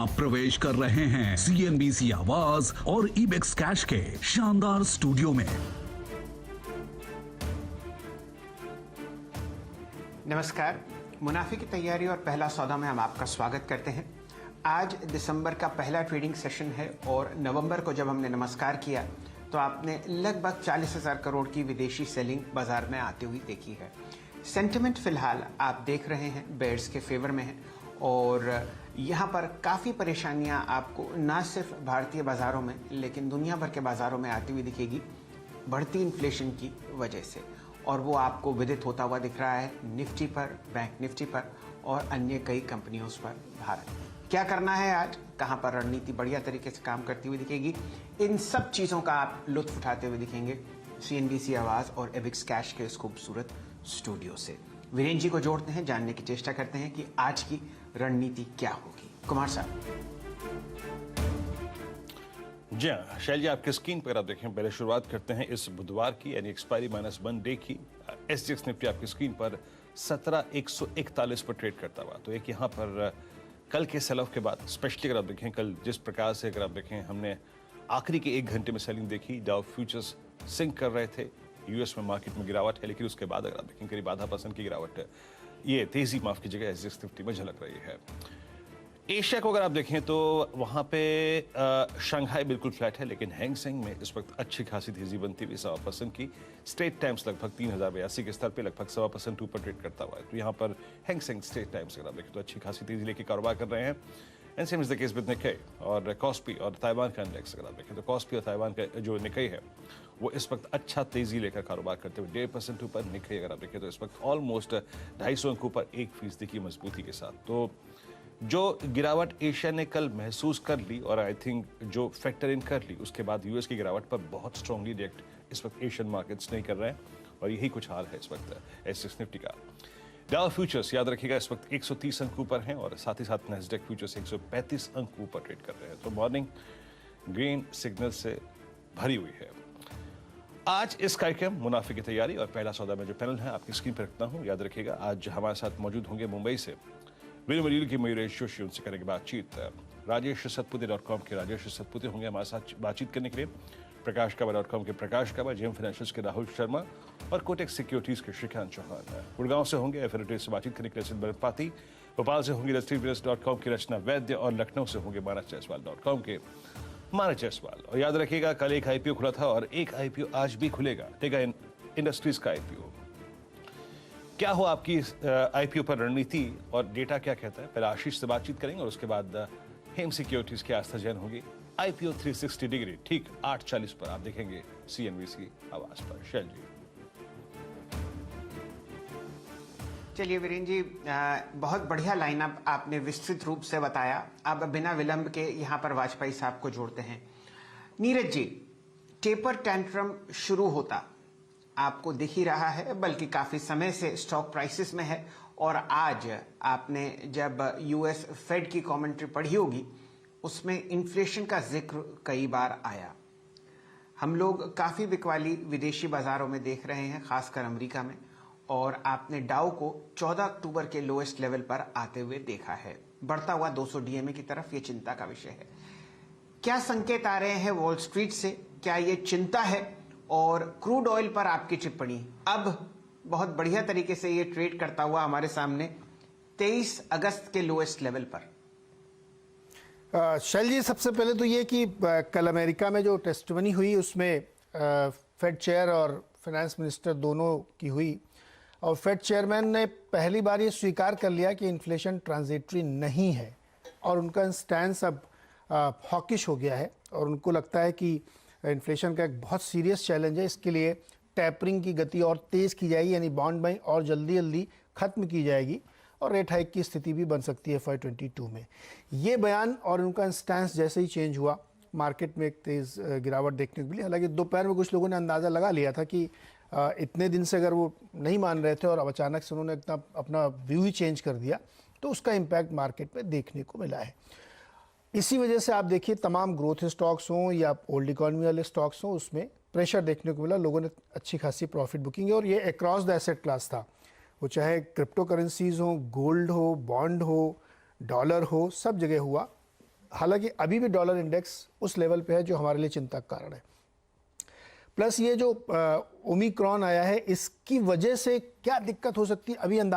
आप प्रवेश कर रहे हैं CNBC आवाज और इबेक्स कैश के शानदार स्टूडियो में। नमस्कार, मुनाफे की तैयारी और पहला सौदा में हम आपका स्वागत करते हैं। आज दिसंबर का पहला ट्रेडिंग सेशन है और नवंबर को जब हमने नमस्कार किया तो आपने लगभग 40,000 करोड़ की विदेशी सेलिंग बाजार में आती हुई देखी है। सेंटिमेंट फिलहाल आप देख रहे हैं बेयर्स के फेवर में है और यहाँ पर काफ़ी परेशानियाँ आपको न सिर्फ भारतीय बाज़ारों में लेकिन दुनिया भर के बाज़ारों में आती हुई दिखेगी बढ़ती इन्फ्लेशन की वजह से, और वो आपको विदित होता हुआ दिख रहा है निफ्टी पर, बैंक निफ्टी पर और अन्य कई कंपनियों पर। भारत क्या करना है आज, कहाँ पर रणनीति बढ़िया तरीके से काम करती हुई दिखेगी, इन सब चीज़ों का आप लुत्फ उठाते हुए दिखेंगे CNBC आवाज़ और इबेक्स कैश के इस खूबसूरत स्टूडियो से। वीरेंद्र जी को जोड़ते हैं, जानने की चेष्टा करते हैं कि आज की रणनीति क्या होगी। कुमार साहब। जी हाँ शैल जी, आपके स्क्रीन पर आप देखें, पहले शुरुआत करते हैं इस बुधवार की यानी एक्सपायरी -1 डे की। SGX निफ्टी आपकी स्क्रीन पर 17,141 पर ट्रेड करता हुआ। तो एक यहाँ पर कल के सेल ऑफ के बाद स्पेशली अगर आप देखें कल जिस प्रकार से अगर आप देखें हमने आखिरी के 1 घंटे में सेलिंग देखी, डाउ फ्यूचर्स सिंक कर रहे थे, यूएस में मार्केट में गिरावट है, लेकिन उसके बाद अगर आप देखें करीब आधा % की गिरावट है, ये तेजी माफ की जगह SGX निफ्टी में झलक रही है। एशिया को अगर आप देखें तो वहाँ पे शंघाई बिल्कुल फ्लैट है, लेकिन हैंगसेंग में इस वक्त अच्छी खासी तेजी बनती हुई 1.25% की। स्ट्रेट टाइम्स लगभग 3082 के स्तर पे लगभग 1.25% ऊपर ट्रेड करता हुआ है। तो यहाँ पर हैंगसेंग स्ट्रेट टाइम्स अगर आप देखें तो अच्छी खासी तेजी लेके कारोबार कर रहे हैं। And same is the case with Nikkei और कॉस्पी और ताइवान का इंडेक्स अगर आप देखें तो कॉस्पी और ताइवान का जो निक्केई है वो इस वक्त अच्छा तेजी लेकर कारोबार करते हुए 1.5% ऊपर। निक्केई अगर आप देखें तो इस वक्त ऑलमोस्ट 250 अंक ऊपर 1% की मजबूती के साथ। तो जो गिरावट एशिया ने कल महसूस कर ली और आई थिंक जो फैक्टर इन कर ली, उसके बाद यूएस की गिरावट पर बहुत स्ट्रांगली रिएक्ट इस वक्त एशियन मार्केट्स नहीं कर रहे हैं और यही कुछ हाल है इस वक्त SGX निफ्टी का। डाउ फ्यूचर्स याद रखिएगा इस वक्त 130 अंक ऊपर हैं और साथ ही साथ नैस्डैक फ्यूचर्स 135 अंक ऊपर ट्रेड कर रहे हैं। तो मॉर्निंग ग्रीन सिग्नल से भरी हुई है। आज इस कार्यक्रम मुनाफे की तैयारी और पहला सौदा में जो पैनल है आपकी स्क्रीन पर रखता हूं। याद रखिएगा आज हमारे साथ मौजूद होंगे मुंबई से वीर की मयूरेश जोशी, उनसे करेंगे बातचीत। राजेश सतपुते.com के राजेश सतपुते होंगे हमारे साथ बातचीत करने के लिए। प्रकाश काबा.com के प्रकाश काबा, जेएम फाइनेंशियल्स के राहुल शर्मा और कोटेक सिक्योरिटीज के श्रीकांत चौहान। गुड़गांव से होंगे एफिलिटी से बातचीत करने के लिए सिद्ध पाती। भोपाल से होंगे रस्टीविल्स.com की रचना वैद्य और लखनऊ से होंगे मानस के मानस जायसवाल। और याद रखिएगा कल एक IPO खुला था और एक IPO आज भी खुलेगा, टेगा इंडस्ट्रीज का IPO। क्या हो आपकी IPO पर रणनीति और डेटा क्या कहता है, पहले आशीष से बातचीत करेंगे और उसके बाद हेम सिक्योरिटीज की आस्था जैन होगी। IPO 360 डिग्री ठीक 8:40 पर आप देखेंगे CNBC आवाज पर। शैल जी। चलिए वीरेंद्र जी, बहुत बढ़िया लाइनअप आपने विस्तृत रूप से बताया। अब बिना विलंब के यहाँ पर वाजपेयी साहब को जोड़ते हैं। नीरज जी, टेपर टैंट्रम शुरू होता आपको दिख ही रहा है, बल्कि काफी समय से स्टॉक प्राइसेस में है और आज आपने जब US फेड की कमेंट्री पढ़ी होगी उसमें इन्फ्लेशन का जिक्र कई बार आया। हम लोग काफी बिकवाली विदेशी बाजारों में देख रहे हैं, खासकर अमेरिका में, और आपने डाउ को 14 अक्टूबर के लोएस्ट लेवल पर आते हुए देखा है, बढ़ता हुआ 200 DMA की तरफ। ये चिंता का विषय है। क्या संकेत आ रहे हैं वॉल स्ट्रीट से, क्या ये चिंता है? और क्रूड ऑयल पर आपकी टिप्पणी। अब बहुत बढ़िया तरीके से ये ट्रेड करता हुआ हमारे सामने 23 अगस्त के लोएस्ट लेवल पर। शैल जी, सबसे पहले तो ये कि कल अमेरिका में जो टेस्टिमनी हुई उसमें फेड चेयर और फाइनेंस मिनिस्टर दोनों की हुई और फेड चेयरमैन ने पहली बार ये स्वीकार कर लिया कि इन्फ्लेशन ट्रांजिटरी नहीं है और उनका स्टैंस अब हॉकिश हो गया है और उनको लगता है कि इन्फ्लेशन का एक बहुत सीरियस चैलेंज है। इसके लिए टैपरिंग की गति और तेज़ की जाएगी, यानी बॉन्ड बाइंग और जल्दी ख़त्म की जाएगी और रेट हाइक की स्थिति भी बन सकती है FY22 में। ये बयान और उनका स्टैंस जैसे ही चेंज हुआ, मार्केट में एक तेज़ गिरावट देखने को मिली। हालांकि दोपहर में कुछ लोगों ने अंदाज़ा लगा लिया था कि इतने दिन से अगर वो नहीं मान रहे थे और अब अचानक से उन्होंने इतना अपना व्यू ही चेंज कर दिया, तो उसका इम्पैक्ट मार्केट में देखने को मिला है। इसी वजह से आप देखिए तमाम ग्रोथ स्टॉक्स हों या ओल्ड इकोनॉमी वाले स्टॉक्स हों, उसमें प्रेशर देखने को मिला। लोगों ने अच्छी खासी प्रॉफिट बुकिंग है और ये अक्रॉस द एसेट क्लास था, वो चाहे क्रिप्टो करेंसीज हो, गोल्ड हो, बॉन्ड हो, डॉलर हो, सब जगह हुआ। हालांकि अभी भी डॉलर इंडेक्स उस लेवल पे है जो हमारे लिए चिंता का कारण है। प्लस ये जो ओमिक्रॉन आया है, इसकी वजह से क्या दिक्कत हो सकती है अभी अंदाजा